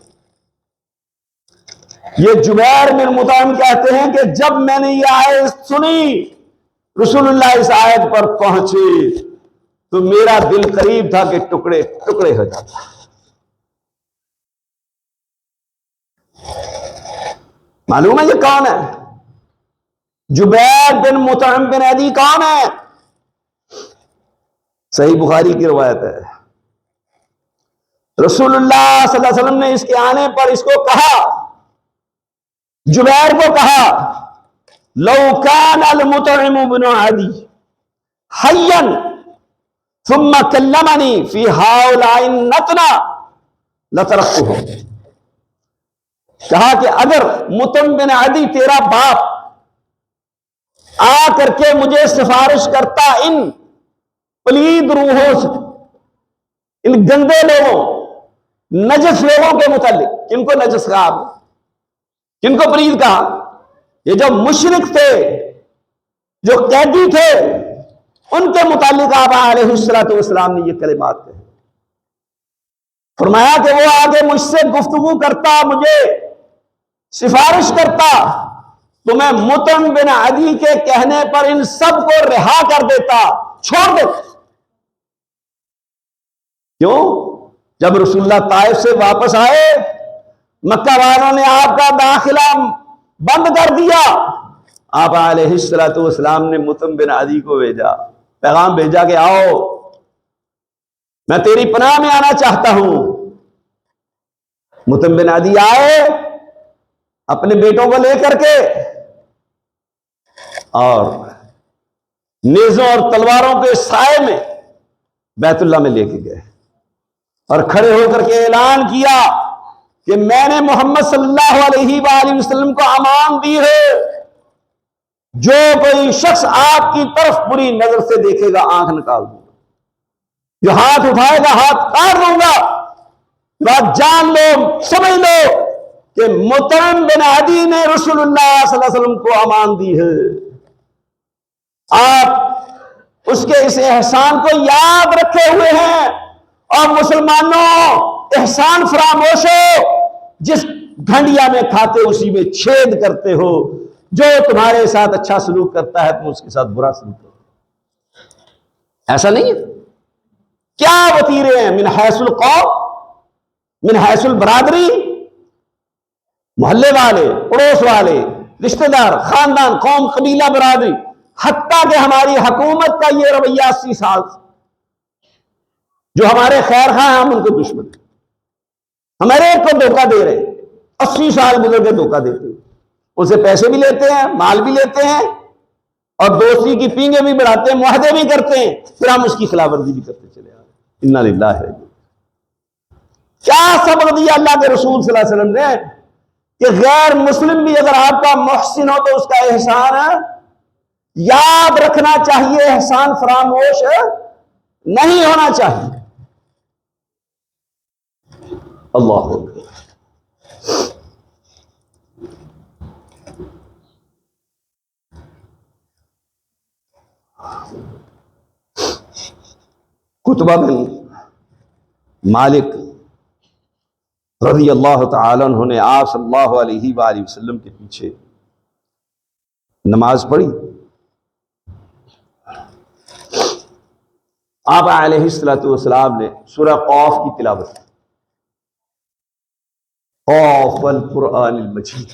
یہ جبیر بن مطعم کہتے ہیں کہ جب میں نے یہ آیت سنی، رسول اللہ اس آیت پر پہنچے تو میرا دل قریب تھا کہ ٹکڑے ٹکڑے ہو جاتا۔ معلوم ہے یہ کون ہے؟ جبیر بن مطعم بن عدی کون ہے؟ صحیح بخاری کی روایت ہے، رسول اللہ صلی اللہ علیہ وسلم نے اس کے آنے پر اس کو کہا، جبیر کو کہا، لو کان المطعم بن عدی حیا ثم کلمنی فی ہؤلاء النتنہ لترکتہ۔ کہا کہ اگر مطعم بن عدی تیرا باپ آ کر کے مجھے سفارش کرتا ان پلید روحوں سے، ان گندے لوگوں، نجس لوگوں کے متعلق، کن کو نجس کہا، کن کو پلید کہا؟ یہ جو مشرک تھے، جو قیدی تھے، ان کے متعلق آقا علیہ السلام نے یہ کلمات کہے۔ فرمایا کہ وہ آگے مجھ سے گفتگو کرتا، مجھے سفارش کرتا تو میں مطعم بن عدی کے کہنے پر ان سب کو رہا کر دیتا، چھوڑ دیتا۔ کیوں؟ جب رسول اللہ طائف سے واپس آئے، مکہ والوں نے آپ کا داخلہ بند کر دیا، آپ علیہ السلام نے مطعم بن عدی کو بھیجا، پیغام بھیجا کہ آؤ، میں تیری پناہ میں آنا چاہتا ہوں۔ مطعم بن عدی آئے اپنے بیٹوں کو لے کر کے، اور نیزوں اور تلواروں کے سائے میں بیت اللہ میں لے کے گئے، اور کھڑے ہو کر کے اعلان کیا کہ میں نے محمد صلی اللہ علیہ وآلہ وسلم کو امان دی ہے، جو کوئی شخص آپ کی طرف بری نظر سے دیکھے گا آنکھ نکال دوں گا، جو ہاتھ اٹھائے گا ہاتھ کاٹ دوں گا۔ بات جان لو، سمجھ لو کہ مطعم بن عدی نے رسول اللہ صلی اللہ علیہ وسلم کو امان دی ہے۔ آپ اس کے اس احسان کو یاد رکھے ہوئے ہیں، اور مسلمانوں احسان فراموش ہو، جس گھنڈیا میں کھاتے اسی میں چھید کرتے ہو، جو تمہارے ساتھ اچھا سلوک کرتا ہے تم اس کے ساتھ برا سلوک کرتے ہو۔ ایسا نہیں ہے؟ کیا وتیرے ہیں؟ من حیث القوم، من حیث البرادری، محلے والے، پڑوس والے، رشتہ دار، خاندان، قوم، قبیلہ، برادری، حتیٰ کہ ہماری حکومت کا یہ رویہ 80 سال سے، جو ہمارے خیر خواہ ہیں ہم ان کو دشمن ہیں، ہمارے ایک کو دھوکہ دے رہے ہیں، 80 سال گزر کے دھوکہ دیتے ہیں، ان سے پیسے بھی لیتے ہیں، مال بھی لیتے ہیں، اور دوستی کی پینگیں بھی بڑھاتے ہیں، معاہدے بھی کرتے ہیں، پھر ہم اس کی خلاف ورزی بھی کرتے چلے آ رہے ہیں۔ انا للہ۔ کیا سبق دیا اللہ کے رسول صلی اللہ علیہ وسلم نے کہ غیر مسلم بھی اگر آپ کا محسن ہو تو اس کا احسان ہے یاد رکھنا چاہیے، احسان فراموش نہیں ہونا چاہیے۔ اللہ اکبر۔ قطبہ بن مالک رضی اللہ تعالی عنہ نے آپ صلی اللہ علیہ وآلہ وسلم کے پیچھے نماز پڑھی۔ آپ علیہ السلام نے سورہ قاف کی تلاوت کی، قاف والقرآن المجید۔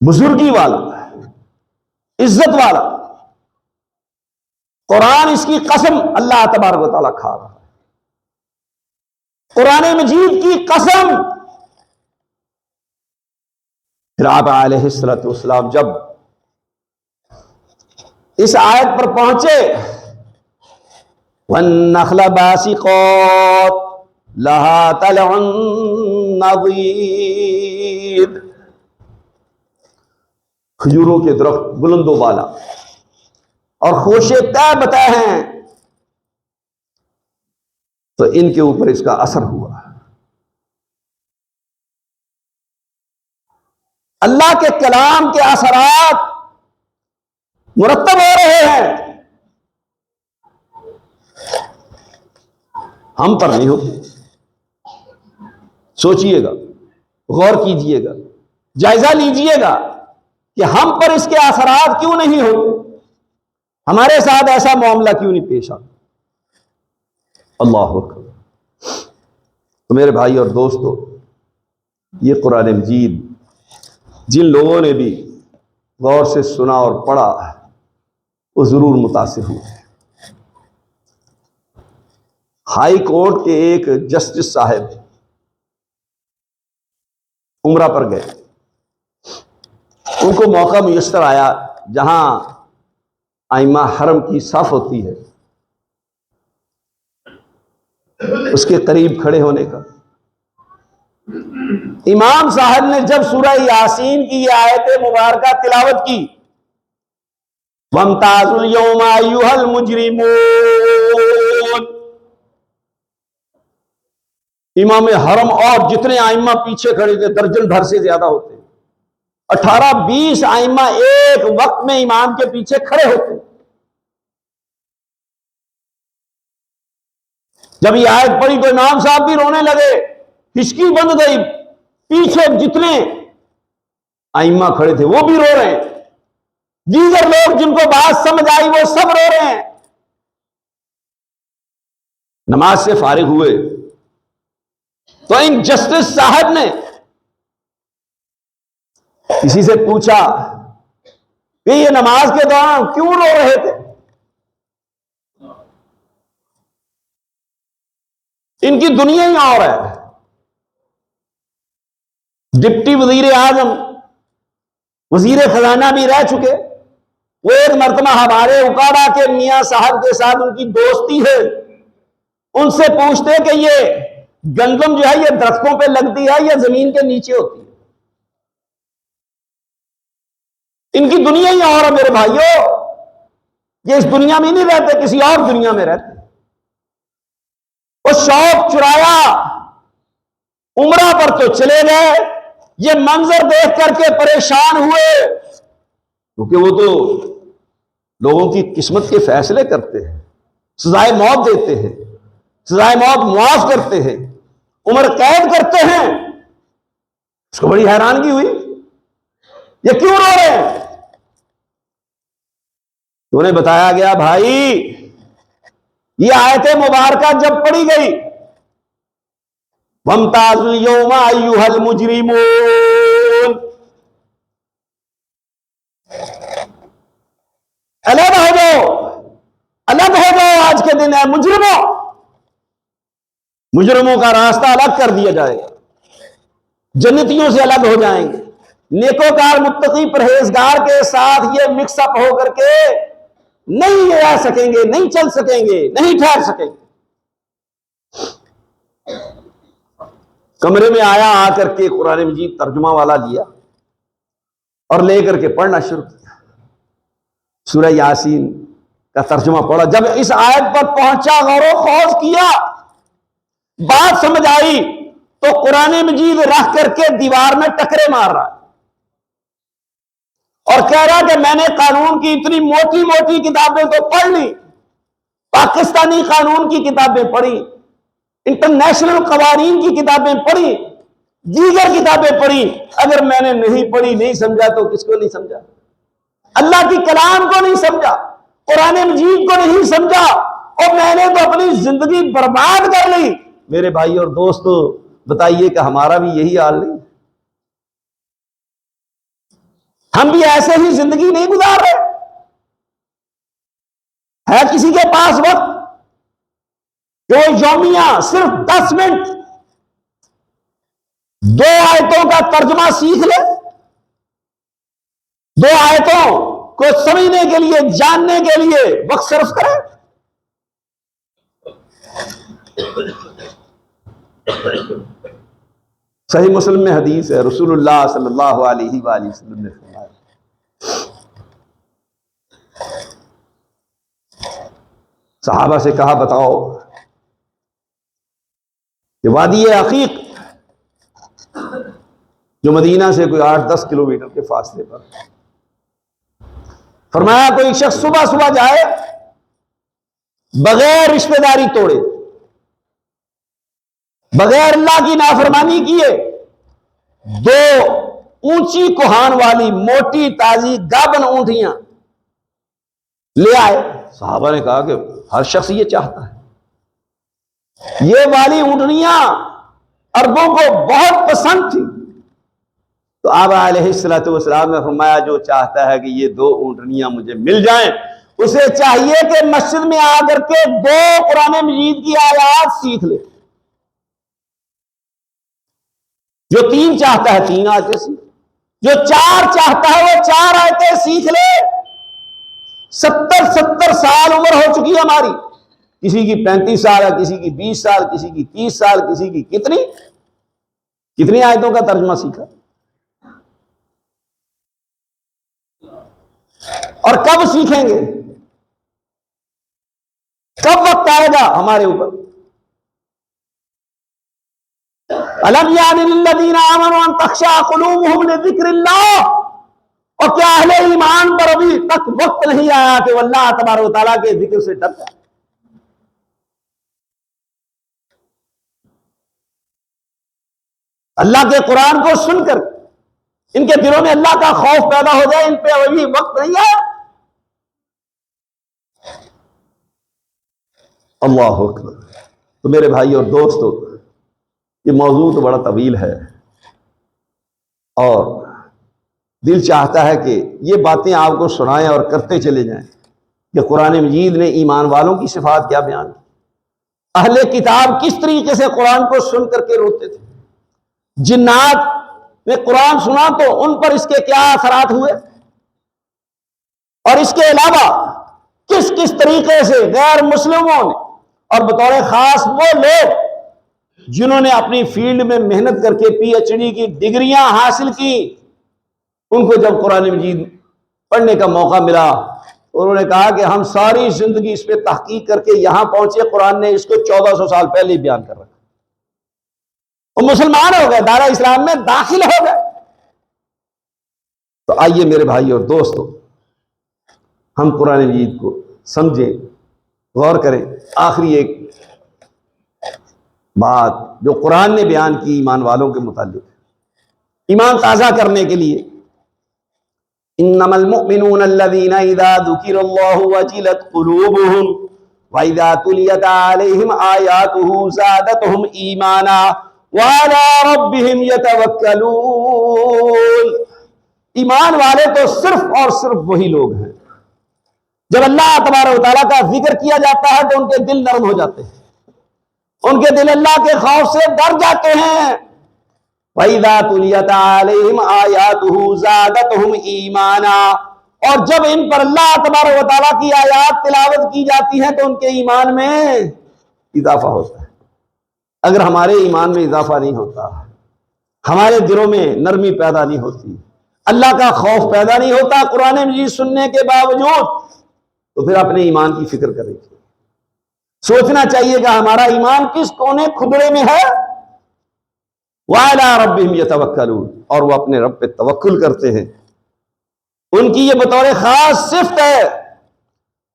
بزرگی والا عزت والا قرآن، اس کی قسم اللہ تبارک و تعالیٰ کھا رہا ہے، قرآن مجید کی قسم۔ پھر آپ علیہ الصلوۃ والسلام جب اس آیت پر پہنچے، وَالنَّخْلَ بَاسِقَاتٍ لَهَا طَلْعٌ نَضِيدٌ، کھجوروں کے درخت بلند و بالا اور خوشے طے بتہ ہیں، تو ان کے اوپر اس کا اثر ہوا۔ اللہ کے کلام کے اثرات مرتب ہو رہے ہیں، ہم پر نہیں ہوتے۔ سوچئے گا، غور کیجئے گا، جائزہ لیجئے گا کہ ہم پر اس کے اثرات کیوں نہیں ہوتے، ہمارے ساتھ ایسا معاملہ کیوں نہیں پیش آتا۔ اللہ اکبر۔ تو میرے بھائی اور دوستو، یہ قرآن مجید جن لوگوں نے بھی غور سے سنا اور پڑھا وہ ضرور متاثر ہوئے۔ ہائی کورٹ کے ایک جسٹس صاحب عمرہ پر گئے، ان کو موقع میسر آیا جہاں ائمہ حرم کی صف ہوتی ہے اس کے قریب کھڑے ہونے کا۔ امام صاحب نے جب سورہ یاسین کی یہ آیت مبارکہ تلاوت کی، وَامْتَازُوا الْيَوْمَ أَيُّهَا الْمُجْرِمُونَ، امام حرم اور جتنے ائمہ پیچھے کھڑے تھے درجن بھر سے زیادہ ہوتے، 18-20 ائمہ ایک وقت میں امام کے پیچھے کھڑے ہوتے۔ جب یہ آیت پڑھی تو امام صاحب بھی رونے لگے، ہچکی بند گئی، پیچھے جتنے ائمہ کھڑے تھے وہ بھی رو رہے ہیں، دیگر لوگ جن کو بات سمجھ آئی وہ سب رو رہے ہیں۔ نماز سے فارغ ہوئے تو ان جسٹس صاحب نے کسی سے پوچھا کہ یہ نماز کے دوران کیوں رو رہے تھے؟ ان کی دنیا ہی اور ہے۔ ڈپٹی وزیر اعظم، وزیر خزانہ بھی رہ چکے، وہ ایک مرتبہ ہمارے اکاڑا کے میاں صاحب کے ساتھ ان کی دوستی ہے، ان سے پوچھتے کہ یہ گندم جو ہے یہ درختوں پہ لگتی ہے یا زمین کے نیچے ہوتی ہے؟ ان کی دنیا ہی اور ہے میرے بھائیوں، یہ اس دنیا میں نہیں رہتے، کسی اور دنیا میں رہتے۔ وہ شوق چرایا، عمرہ پر تو چلے گئے، یہ منظر دیکھ کر کے پریشان ہوئے، کیونکہ وہ تو لوگوں کی قسمت کے فیصلے کرتے ہیں، سزائے موت دیتے ہیں، سزائے موت معاف کرتے ہیں، عمر قید کرتے ہیں۔ اس کو بڑی حیرانگی ہوئی، یہ کیوں رو رہے ہیں؟ تو انہیں بتایا گیا بھائی یہ آیت مبارکہ جب پڑھی گئی وَامْتَازُوا الْيَوْمَ أَيُّهَا الْمُجْرِمُونَ، الگ ہو جاؤ، الگ ہو جاؤ، آج کے دن ہے مجرموں کا راستہ الگ کر دیا جائے گا، جنتیوں سے الگ ہو جائیں گے، نیکوکار متقی پرہیزگار کے ساتھ یہ مکس اپ ہو کر کے نہیں رہ سکیں گے، نہیں چل سکیں گے، نہیں ٹھہر سکیں گے۔ کمرے میں آیا، آ کر کے قرآن مجید ترجمہ والا لیا اور لے کر کے پڑھنا شروع کیا، سورہ یاسین کا ترجمہ پڑھا۔ جب اس آیت پر پہنچا، غور و خوض کیا، بات سمجھ آئی تو قرآن مجید رکھ کر کے دیوار میں ٹکرے مار رہا ہے اور کہہ رہا کہ میں نے قانون کی اتنی موٹی موٹی کتابیں تو پڑھ لی، پاکستانی قانون کی کتابیں پڑھی، انٹرنیشنل قوانین کی کتابیں پڑھی، دیگر کتابیں پڑھی، اگر میں نے نہیں پڑھی، نہیں سمجھا تو کس کو نہیں سمجھا؟ اللہ کی کلام کو نہیں سمجھا، قرآن مجید کو نہیں سمجھا، اور میں نے تو اپنی زندگی برباد کر لی۔ میرے بھائی اور دوستو بتائیے کہ ہمارا بھی یہی حال نہیں؟ ہم بھی ایسے ہی زندگی نہیں گزار رہے؟ ہے کسی کے پاس وقت جو یومیہ صرف 10 منٹ 2 آیتوں کا ترجمہ سیکھ لے، 2 آیتوں کو سمجھنے کے لیے، جاننے کے لیے وقت صرف کرے؟ صحیح مسلم میں حدیث ہے، رسول اللہ صلی اللہ علیہ وآلہ وسلم نے فرمایا، صحابہ سے کہا بتاؤ کہ وادی عقیق جو مدینہ سے کوئی 8-10 کلومیٹر کے فاصلے پر، فرمایا کوئی شخص صبح صبح جائے بغیر رشتہ داری توڑے، بغیر اللہ کی نافرمانی کیے، 2 اونچی کوہان والی موٹی تازی گابن اونٹیاں لے آئے۔ صحابہ نے کہا کہ ہر شخص یہ چاہتا ہے، یہ والی اونٹنیاں عربوں کو بہت پسند تھی، تو آپ علیہ السلام نے فرمایا جو چاہتا ہے کہ یہ 2 اونٹنیاں مجھے مل جائیں، اسے چاہیے کہ مسجد میں آ کر کے 2 قرآن مجید کی آیات سیکھ لے، جو 3 چاہتا ہے 3 آیتیں سیکھ، جو 4 چاہتا ہے وہ 4 آیتیں سیکھ لے۔ 70 سال عمر ہو چکی ہے ہماری، کسی کی 35 سال ہے، کسی کی 20 سال، کسی کی 30 سال، کسی کی کتنی آیتوں کا ترجمہ سیکھا؟ اور کب سیکھیں گے؟ کب وقت آئے گا ہمارے اوپر؟ الم یعن للذین آمنوا ان تخشع قلوبهم لذکر اللہ، اور کیا اہل ایمان پر ابھی تک وقت نہیں آیا کہ وہ اللہ تبارک و تعالیٰ کے ذکر سے ڈر جائے؟ اللہ کے قرآن کو سن کر ان کے دلوں میں اللہ کا خوف پیدا ہو جائے، ان پہ ابھی وقت نہیں آیا۔ اللہ اکبر۔ تو میرے بھائی اور دوستو، یہ موضوع تو بڑا طویل ہے اور دل چاہتا ہے کہ یہ باتیں آپ کو سنائیں اور کرتے چلے جائیں کہ قرآن مجید نے ایمان والوں کی صفات کیا بیان کی، اہل کتاب کس طریقے سے قرآن کو سن کر کے روتے تھے، جنات نے قرآن سنا تو ان پر اس کے کیا اثرات ہوئے، اور اس کے علاوہ کس کس طریقے سے غیر مسلموں نے اور بطور خاص وہ لوگ جنہوں نے اپنی فیلڈ میں محنت کر کے پی ایچ ڈی کی ڈگریاں حاصل کی، ان کو جب قرآن مجید پڑھنے کا موقع ملا انہوں نے کہا کہ ہم ساری زندگی اس پہ تحقیق کر کے یہاں پہنچے، قرآن نے اس کو 1400 سال پہلے ہی بیان کر رکھا، وہ مسلمان ہو گئے، دارا اسلام میں داخل ہو گئے۔ تو آئیے میرے بھائی اور دوستو، ہم قرآن مجید کو سمجھیں، غور کریں۔ آخری ایک بات جو قرآن نے بیان کی ایمان والوں کے متعلق، ایمان تازہ کرنے کے لیے، انما المؤمنون الذين اذا ذكر الله وجلت قلوبهم واذا تليت عليهم آياته زادتهم ایمانا وعلى ربهم يتوکلون۔ ایمان والے تو صرف اور صرف وہی لوگ ہیں جب اللہ تبارک و تعالیٰ کا ذکر کیا جاتا ہے تو ان کے دل نرم ہو جاتے ہیں، ان کے دل اللہ کے خوف سے ڈر جاتے ہیں۔ وَإِذَا تُلِيَتْ عَلَيْهِمْ آيَاتُهُ زَادَتْهُمْ ایمانا، اور جب ان پر اللہ تبارک و تعالیٰ کی آیات تلاوت کی جاتی ہیں تو ان کے ایمان میں اضافہ ہوتا ہے۔ اگر ہمارے ایمان میں اضافہ نہیں ہوتا، ہمارے دلوں میں نرمی پیدا نہیں ہوتی، اللہ کا خوف پیدا نہیں ہوتا قرآن مجید سننے کے باوجود، تو پھر اپنے ایمان کی فکر کریں گے، سوچنا چاہیے کہ ہمارا ایمان کس کونے کھدڑے میں ہے۔ وَعَلَىٰ رَبِّهِمْ يَتَوَكَّلُونَ، اور وہ اپنے رب پہ توکل کرتے ہیں۔ ان کی یہ بطور خاص صفت ہے،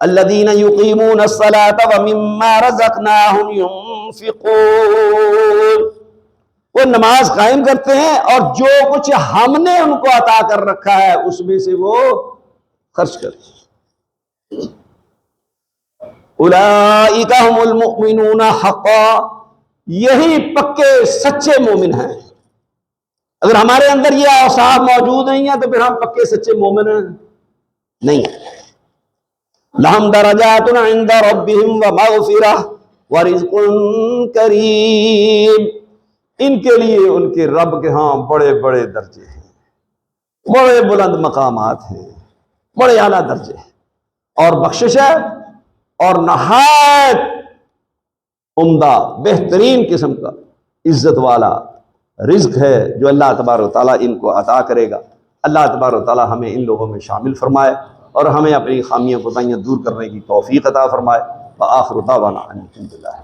الَّذِينَ يُقِيمُونَ الصَّلَاةَ وَمِمَّا رَزَقْنَاهُمْ يُنْفِقُونَ، وہ نماز قائم کرتے ہیں اور جو کچھ ہم نے ان کو عطا کر رکھا ہے اس میں سے وہ خرچ کرتے ہیں۔ اولئک هم المؤمنون حقا، یہی پکے سچے مومن ہیں۔ اگر ہمارے اندر یہ اوصاف موجود نہیں ہیں تو پھر ہم پکے سچے مومن نہیں ہیں۔ لہم درجات عند ربہم ومغفرہ ورزق کریم، ان کے لیے ان کے رب کے ہاں بڑے بڑے درجے ہیں، بڑے بلند مقامات ہیں، بڑے اعلیٰ درجے ہیں، اور بخشش ہے، اور نہایت عمدہ بہترین قسم کا عزت والا رزق ہے جو اللہ تبارک و تعالیٰ ان کو عطا کرے گا۔ اللہ تبارک و تعالیٰ ہمیں ان لوگوں میں شامل فرمائے اور ہمیں اپنی خامیاں کوتاہیاں دور کرنے کی توفیق عطا فرمائے۔ وآخر دعوانا ان الحمد للہ۔